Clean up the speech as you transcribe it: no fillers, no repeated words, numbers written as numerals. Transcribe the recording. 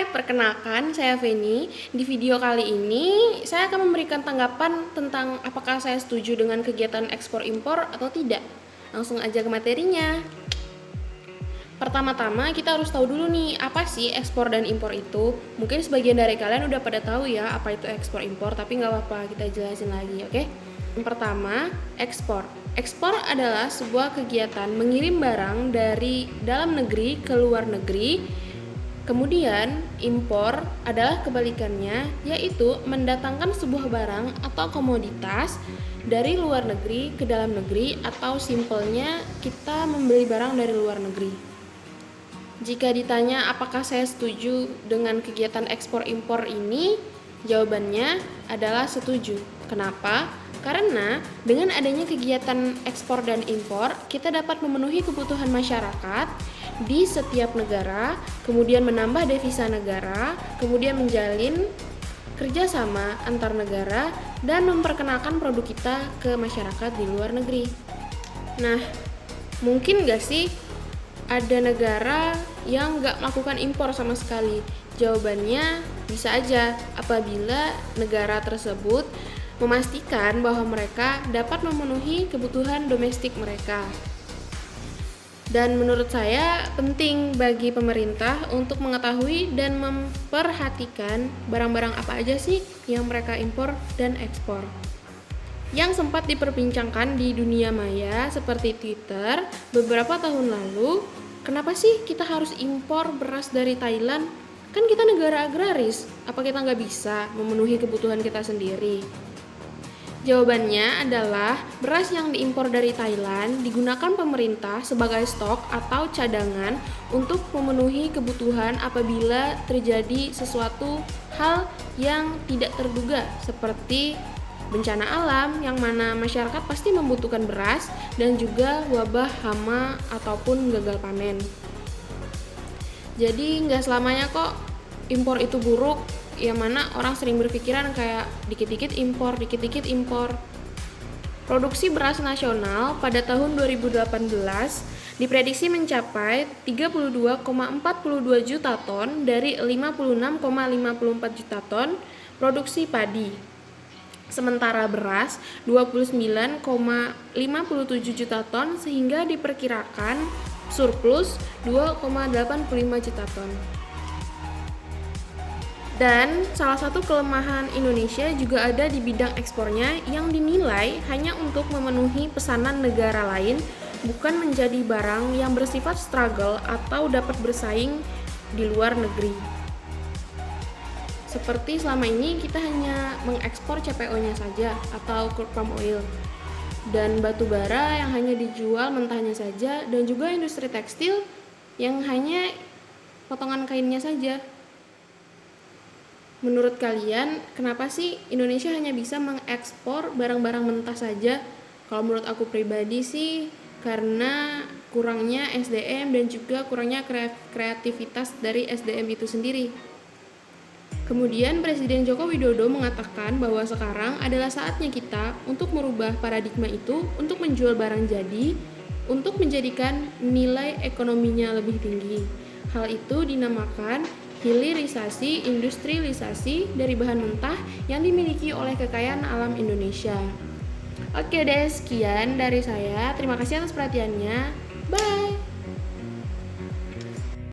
Hai, perkenalkan saya Feni. Di video kali ini saya akan memberikan tanggapan tentang apakah saya setuju dengan kegiatan ekspor impor atau tidak. Langsung aja ke materinya. Pertama-tama kita harus tahu dulu nih, apa sih ekspor dan impor itu? Mungkin sebagian dari kalian udah pada tahu ya apa itu ekspor impor, tapi nggak apa-apa, kita jelasin lagi, oke? Yang pertama, ekspor. Ekspor adalah sebuah kegiatan mengirim barang dari dalam negeri ke luar negeri. Kemudian, impor adalah kebalikannya, yaitu mendatangkan sebuah barang atau komoditas dari luar negeri ke dalam negeri, atau simpelnya kita membeli barang dari luar negeri. Jika ditanya apakah saya setuju dengan kegiatan ekspor impor ini, jawabannya adalah setuju. Kenapa? Karena dengan adanya kegiatan ekspor dan impor, kita dapat memenuhi kebutuhan masyarakat di setiap negara, kemudian menambah devisa negara, kemudian menjalin kerjasama antar negara, dan memperkenalkan produk kita ke masyarakat di luar negeri. Nah, mungkin gak sih ada negara yang nggak melakukan impor sama sekali? Jawabannya bisa aja apabila negara tersebut memastikan bahwa mereka dapat memenuhi kebutuhan domestik mereka. Dan menurut saya penting bagi pemerintah untuk mengetahui dan memperhatikan barang-barang apa aja sih yang mereka impor dan ekspor. Yang sempat diperbincangkan di dunia maya seperti Twitter beberapa tahun lalu, kenapa sih kita harus impor beras dari Thailand? Kan kita negara agraris, apa kita nggak bisa memenuhi kebutuhan kita sendiri? Jawabannya adalah beras yang diimpor dari Thailand digunakan pemerintah sebagai stok atau cadangan untuk memenuhi kebutuhan apabila terjadi sesuatu hal yang tidak terduga seperti bencana alam yang mana masyarakat pasti membutuhkan beras dan juga wabah, hama, ataupun gagal panen. Jadi nggak selamanya kok impor itu buruk, yang mana orang sering berpikiran kayak dikit-dikit impor. Produksi beras nasional pada tahun 2018 diprediksi mencapai 32,42 juta ton dari 56,54 juta ton produksi padi. Sementara beras 29,57 juta ton sehingga diperkirakan surplus 2,85 juta ton. Dan salah satu kelemahan Indonesia juga ada di bidang ekspornya yang dinilai hanya untuk memenuhi pesanan negara lain, bukan menjadi barang yang bersifat struggle atau dapat bersaing di luar negeri. Seperti selama ini kita hanya mengekspor CPO-nya saja atau crude palm oil, dan batu bara yang hanya dijual mentahnya saja, dan juga industri tekstil yang hanya potongan kainnya saja. Menurut kalian, kenapa sih Indonesia hanya bisa mengekspor barang-barang mentah saja? Kalau menurut aku pribadi sih karena kurangnya SDM dan juga kurangnya kreativitas dari SDM itu sendiri. Kemudian Presiden Joko Widodo mengatakan bahwa sekarang adalah saatnya kita untuk merubah paradigma itu untuk menjual barang jadi untuk menjadikan nilai ekonominya lebih tinggi. Hal itu dinamakan hilirisasi industrialisasi dari bahan mentah yang dimiliki oleh kekayaan alam Indonesia. Oke deh, sekian dari saya. Terima kasih atas perhatiannya. Bye!